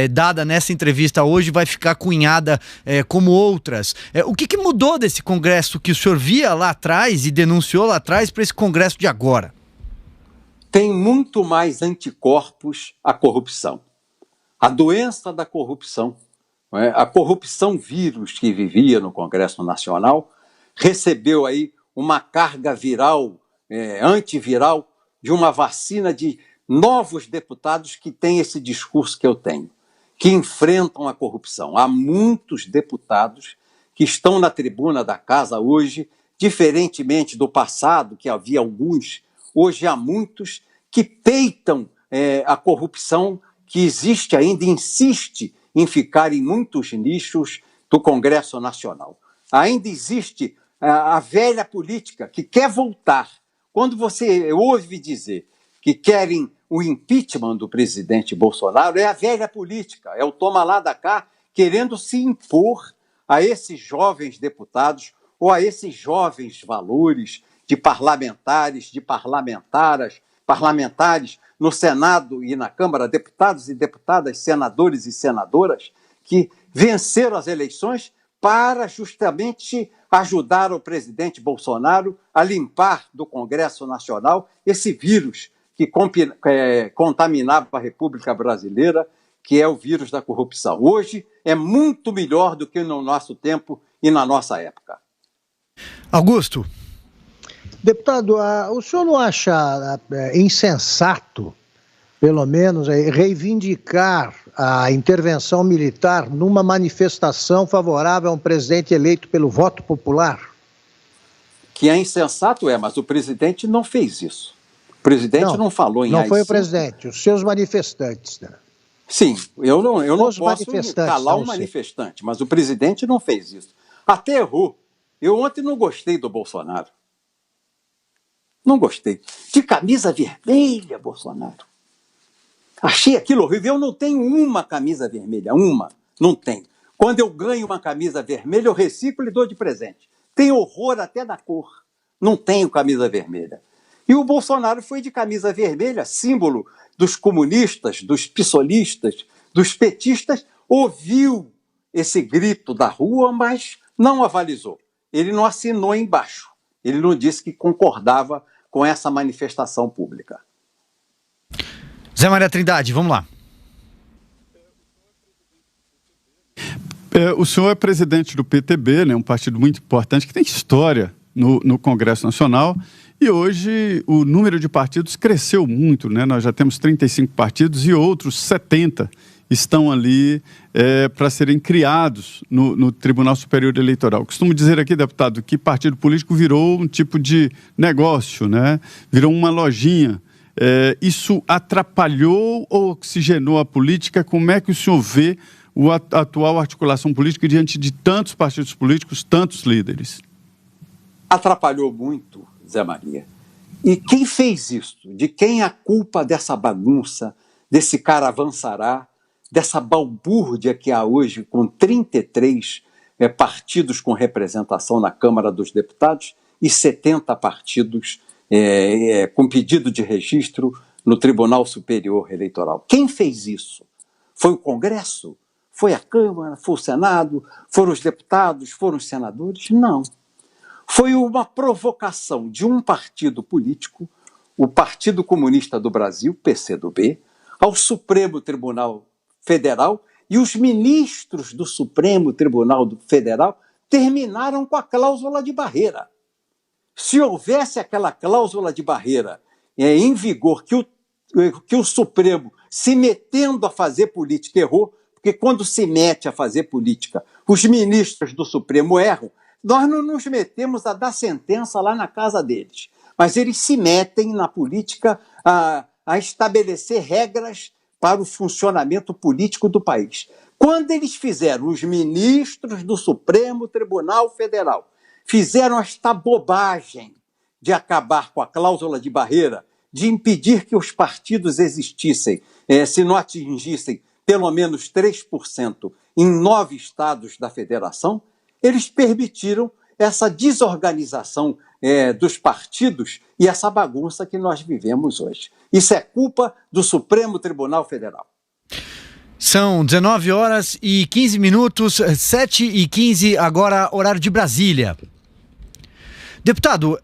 Speaker 1: dada nessa entrevista hoje vai ficar cunhada como outras. O que mudou desse Congresso que o senhor via lá atrás e denunciou lá atrás para esse Congresso de agora?
Speaker 2: Tem muito mais anticorpos à corrupção. A doença da corrupção, a corrupção vírus que vivia no Congresso Nacional, recebeu aí uma carga viral, antiviral, de uma vacina de novos deputados que têm esse discurso que eu tenho, que enfrentam a corrupção. Há muitos deputados que estão na tribuna da casa hoje, diferentemente do passado, que havia alguns, hoje há muitos que peitam a corrupção que existe ainda e insiste em ficar em muitos nichos do Congresso Nacional. Ainda existe a velha política que quer voltar. Quando você ouve dizer que querem o impeachment do presidente Bolsonaro, é a velha política, é o toma lá da cá querendo se impor a esses jovens deputados ou a esses jovens valores de parlamentares, de parlamentares no Senado e na Câmara, deputados e deputadas, senadores e senadoras, que venceram as eleições para justamente ajudar o presidente Bolsonaro a limpar do Congresso Nacional esse vírus que contaminava a República Brasileira, que é o vírus da corrupção. Hoje é muito melhor do que no nosso tempo e na nossa época.
Speaker 1: Augusto.
Speaker 3: Deputado, o senhor não acha insensato, pelo menos, reivindicar a intervenção militar numa manifestação favorável a um presidente eleito pelo voto popular?
Speaker 2: Que é insensato, mas o presidente não fez isso. O presidente não falou em AI-5.
Speaker 3: Não foi o presidente, os seus manifestantes, né?
Speaker 2: Sim, eu não posso calar um manifestante, mas o presidente não fez isso. Até errou. Eu ontem não gostei do Bolsonaro. Não gostei. De camisa vermelha, Bolsonaro. Achei aquilo horrível. Eu não tenho uma camisa vermelha, uma. Não tenho. Quando eu ganho uma camisa vermelha, eu reciclo e dou de presente. Tenho horror até da cor. Não tenho camisa vermelha. E o Bolsonaro foi de camisa vermelha, símbolo dos comunistas, dos pissolistas, dos petistas, ouviu esse grito da rua, mas não avalizou. Ele não assinou embaixo. Ele não disse que concordava com essa manifestação pública.
Speaker 1: Zé Maria Trindade, vamos lá.
Speaker 4: O senhor é presidente do PTB, né, um partido muito importante que tem história no Congresso Nacional, e hoje o número de partidos cresceu muito, né? Nós já temos 35 partidos e outros 70 estão ali para serem criados no Tribunal Superior Eleitoral. Costumo dizer aqui, deputado, que partido político virou um tipo de negócio, né? Virou uma lojinha. Isso atrapalhou ou oxigenou a política? Como é que o senhor vê a atual articulação política diante de tantos partidos políticos, tantos líderes?
Speaker 2: Atrapalhou muito, Zé Maria. E quem fez isso? De quem é a culpa dessa bagunça, desse caravançará, dessa balbúrdia que há hoje com 33 partidos com representação na Câmara dos Deputados e 70 partidos com pedido de registro no Tribunal Superior Eleitoral? Quem fez isso? Foi o Congresso? Foi a Câmara? Foi o Senado? Foram os deputados? Foram os senadores? Não. Foi uma provocação de um partido político, o Partido Comunista do Brasil, PCdoB, ao Supremo Tribunal Federal, e os ministros do Supremo Tribunal Federal terminaram com a cláusula de barreira. Se houvesse aquela cláusula de barreira em vigor, que o Supremo, se metendo a fazer política, errou, porque quando se mete a fazer política, os ministros do Supremo erram, nós não nos metemos a dar sentença lá na casa deles, mas eles se metem na política a estabelecer regras para o funcionamento político do país. Quando eles fizeram, os ministros do Supremo Tribunal Federal, fizeram esta bobagem de acabar com a cláusula de barreira, de impedir que os partidos existissem, se não atingissem pelo menos 3% em 9 estados da federação, eles permitiram essa desorganização dos partidos e essa bagunça que nós vivemos hoje. Isso é culpa do Supremo Tribunal Federal.
Speaker 1: São 19 horas e 15 minutos, 7h15, agora horário de Brasília. Deputado,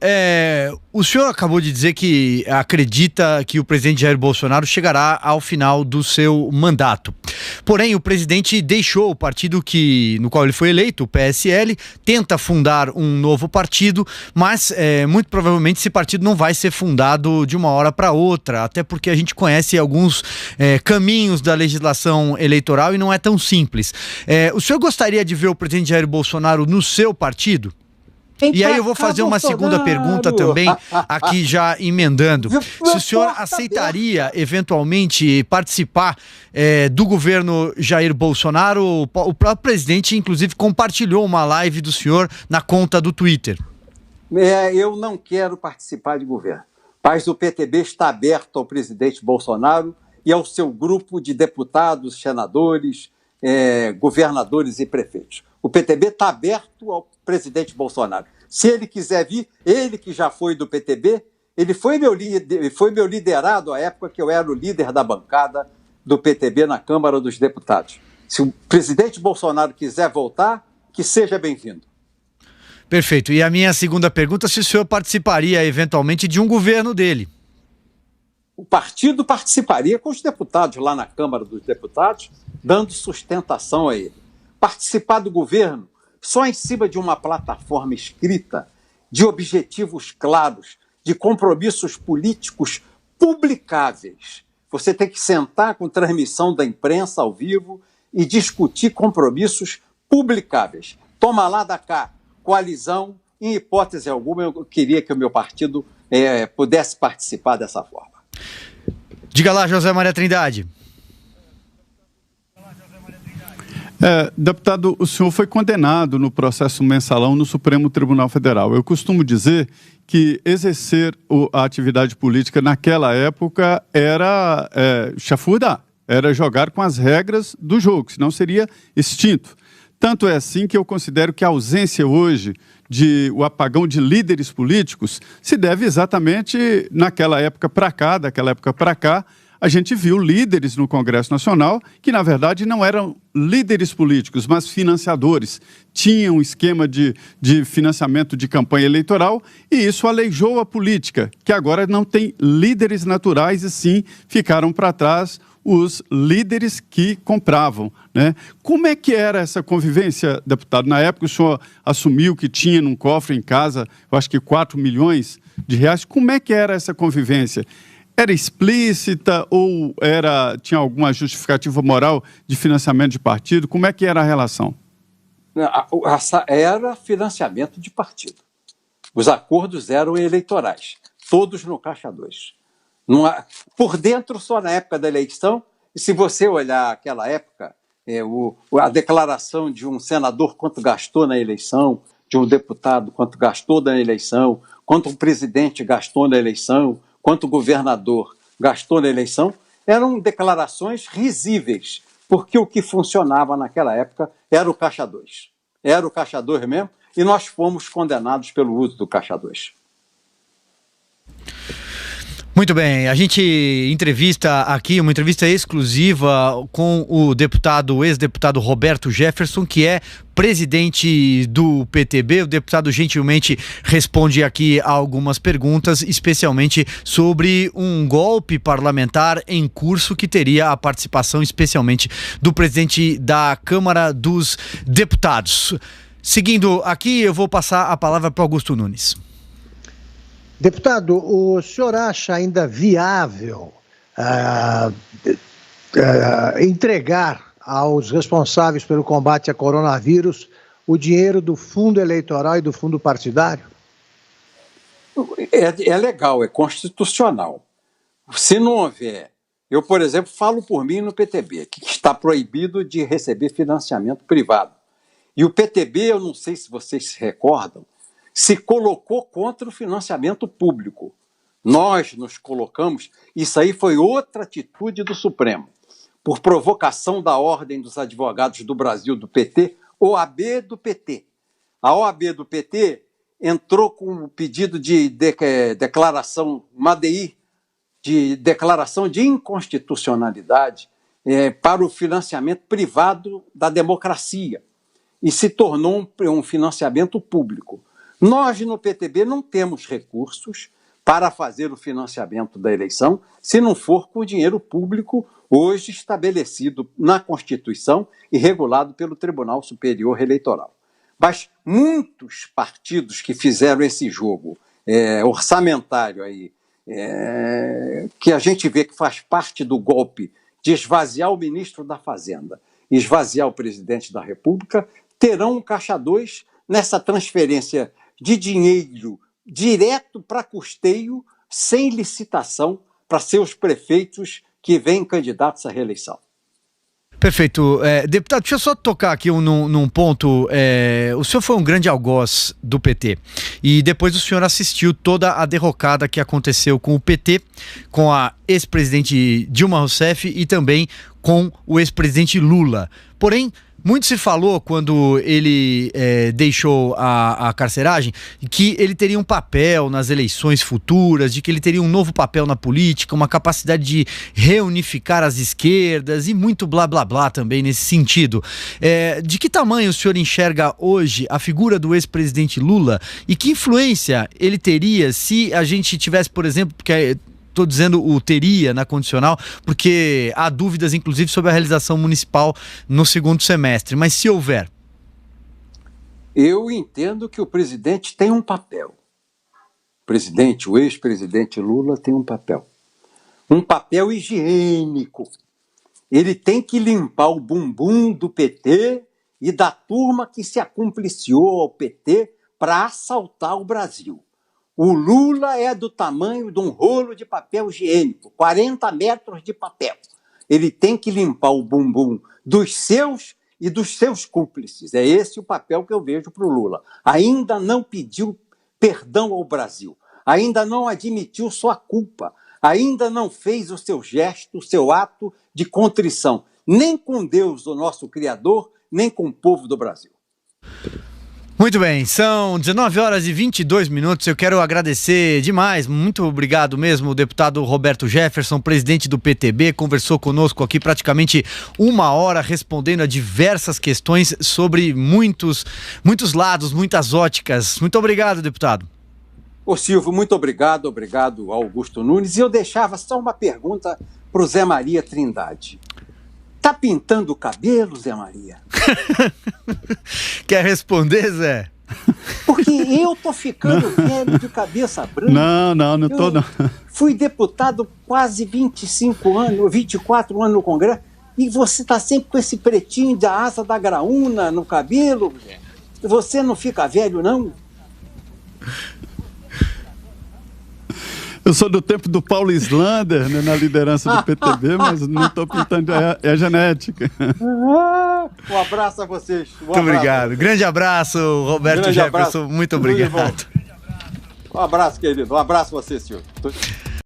Speaker 1: o senhor acabou de dizer que acredita que o presidente Jair Bolsonaro chegará ao final do seu mandato. Porém, o presidente deixou o partido no qual ele foi eleito, o PSL, tenta fundar um novo partido, mas muito provavelmente esse partido não vai ser fundado de uma hora para outra, até porque a gente conhece alguns caminhos da legislação eleitoral e não é tão simples. O senhor gostaria de ver o presidente Jair Bolsonaro no seu partido? E aí eu vou fazer uma segunda pergunta também, aqui já emendando. Se o senhor aceitaria, eventualmente, participar do governo Jair Bolsonaro, o próprio presidente, inclusive, compartilhou uma live do senhor na conta do Twitter.
Speaker 2: Eu não quero participar de governo, mas o PTB está aberto ao presidente Bolsonaro e ao seu grupo de deputados, senadores, governadores e prefeitos. O PTB está aberto ao presidente Bolsonaro. Se ele quiser vir, ele que já foi do PTB, ele foi meu liderado à época que eu era o líder da bancada do PTB na Câmara dos Deputados. Se o presidente Bolsonaro quiser voltar, que seja bem-vindo.
Speaker 1: Perfeito. E a minha segunda pergunta, se o senhor participaria eventualmente de um governo dele?
Speaker 2: O partido participaria com os deputados lá na Câmara dos Deputados, dando sustentação a ele. Participar do governo só em cima de uma plataforma escrita, de objetivos claros, de compromissos políticos publicáveis. Você tem que sentar com transmissão da imprensa ao vivo e discutir compromissos publicáveis. Toma lá da cá, coalizão, em hipótese alguma, eu queria que o meu partido pudesse participar dessa forma.
Speaker 1: Diga lá, José Maria Trindade.
Speaker 4: Deputado, o senhor foi condenado no processo mensalão no Supremo Tribunal Federal. Eu costumo dizer que exercer a atividade política naquela época era chafurdar, era jogar com as regras do jogo, senão seria extinto. Tanto é assim que eu considero que a ausência hoje o apagão de líderes políticos se deve exatamente daquela época para cá, a gente viu líderes no Congresso Nacional que, na verdade, não eram líderes políticos, mas financiadores. Tinham um esquema de financiamento de campanha eleitoral e isso aleijou a política, que agora não tem líderes naturais e sim ficaram para trás os líderes que compravam, né? Como é que era essa convivência, deputado? Na época o senhor assumiu que tinha num cofre em casa, eu acho que 4 milhões de reais. Como é que era essa convivência? Era explícita ou tinha alguma justificativa moral de financiamento de partido? Como é que era a relação?
Speaker 2: Era financiamento de partido. Os acordos eram eleitorais, todos no Caixa 2. Por dentro, só na época da eleição, e se você olhar aquela época, a declaração de um senador quanto gastou na eleição, de um deputado quanto gastou na eleição, quanto um presidente gastou na eleição, quanto o governador gastou na eleição, eram declarações risíveis, porque o que funcionava naquela época era o Caixa 2. Era o Caixa 2 mesmo, e nós fomos condenados pelo uso do Caixa 2.
Speaker 1: Muito bem, a gente entrevista aqui, uma entrevista exclusiva com o ex-deputado Roberto Jefferson, que é presidente do PTB. O deputado gentilmente responde aqui a algumas perguntas, especialmente sobre um golpe parlamentar em curso que teria a participação especialmente do presidente da Câmara dos Deputados. Seguindo aqui, eu vou passar a palavra para Augusto Nunes.
Speaker 3: Deputado, o senhor acha ainda viável entregar aos responsáveis pelo combate a coronavírus o dinheiro do fundo eleitoral e do fundo partidário?
Speaker 2: É legal, é constitucional. Se não houver, eu, por exemplo, falo por mim no PTB, que está proibido de receber financiamento privado. E o PTB, eu não sei se vocês se recordam, se colocou contra o financiamento público. Nós nos colocamos, isso aí foi outra atitude do Supremo, por provocação da Ordem dos Advogados do Brasil, do PT, OAB do PT. A OAB do PT entrou com um pedido de declaração, uma ADI, de declaração de inconstitucionalidade para o financiamento privado da democracia, e se tornou um financiamento público. Nós, no PTB, não temos recursos para fazer o financiamento da eleição se não for com dinheiro público hoje estabelecido na Constituição e regulado pelo Tribunal Superior Eleitoral. Mas muitos partidos que fizeram esse jogo orçamentário aí, que a gente vê que faz parte do golpe de esvaziar o ministro da Fazenda e esvaziar o presidente da República, terão um Caixa 2 nessa transferência de dinheiro direto para custeio, sem licitação, para seus prefeitos que vêm candidatos à reeleição.
Speaker 1: Perfeito. Deputado, deixa eu só tocar aqui num ponto. O senhor foi um grande algoz do PT e depois o senhor assistiu toda a derrocada que aconteceu com o PT, com a ex-presidente Dilma Rousseff e também com o ex-presidente Lula. Porém, muito se falou quando ele deixou a carceragem que ele teria um papel nas eleições futuras, de que ele teria um novo papel na política, uma capacidade de reunificar as esquerdas e muito blá blá blá também nesse sentido. De que tamanho o senhor enxerga hoje a figura do ex-presidente Lula e que influência ele teria se a gente tivesse, por exemplo, porque estou dizendo o teria na condicional, porque há dúvidas, inclusive, sobre a realização municipal no segundo semestre. Mas se houver?
Speaker 2: Eu entendo que o presidente tem um papel. O ex-presidente Lula tem um papel. Um papel higiênico. Ele tem que limpar o bumbum do PT e da turma que se acumpliciou ao PT para assaltar o Brasil. O Lula é do tamanho de um rolo de papel higiênico, 40 metros de papel. Ele tem que limpar o bumbum dos seus e dos seus cúmplices. É esse o papel que eu vejo para o Lula. Ainda não pediu perdão ao Brasil, ainda não admitiu sua culpa, ainda não fez o seu gesto, o seu ato de contrição, nem com Deus, o nosso Criador, nem com o povo do Brasil.
Speaker 1: Muito bem, são 19h22. Eu quero agradecer demais, muito obrigado mesmo, o deputado Roberto Jefferson, presidente do PTB, conversou conosco aqui praticamente 1 hora, respondendo a diversas questões sobre muitos lados, muitas óticas. Muito obrigado, deputado.
Speaker 2: Ô Silvio, muito obrigado Augusto Nunes. E eu deixava só uma pergunta para o Zé Maria Trindade. Tá pintando o cabelo, Zé Maria?
Speaker 1: Quer responder, Zé?
Speaker 2: Porque eu tô ficando velho de cabeça branca.
Speaker 4: Não tô não.
Speaker 2: Fui deputado quase 24 anos no Congresso e você tá sempre com esse pretinho da asa da graúna no cabelo, Zé. Você não fica velho, não?
Speaker 4: Eu sou do tempo do Paulo Islander, né, na liderança do PTB, mas não estou pintando, é genética.
Speaker 2: Um abraço a vocês.
Speaker 1: Muito obrigado. Grande abraço, Roberto Jefferson. Muito obrigado.
Speaker 2: Um abraço, querido. Um abraço a você, senhor.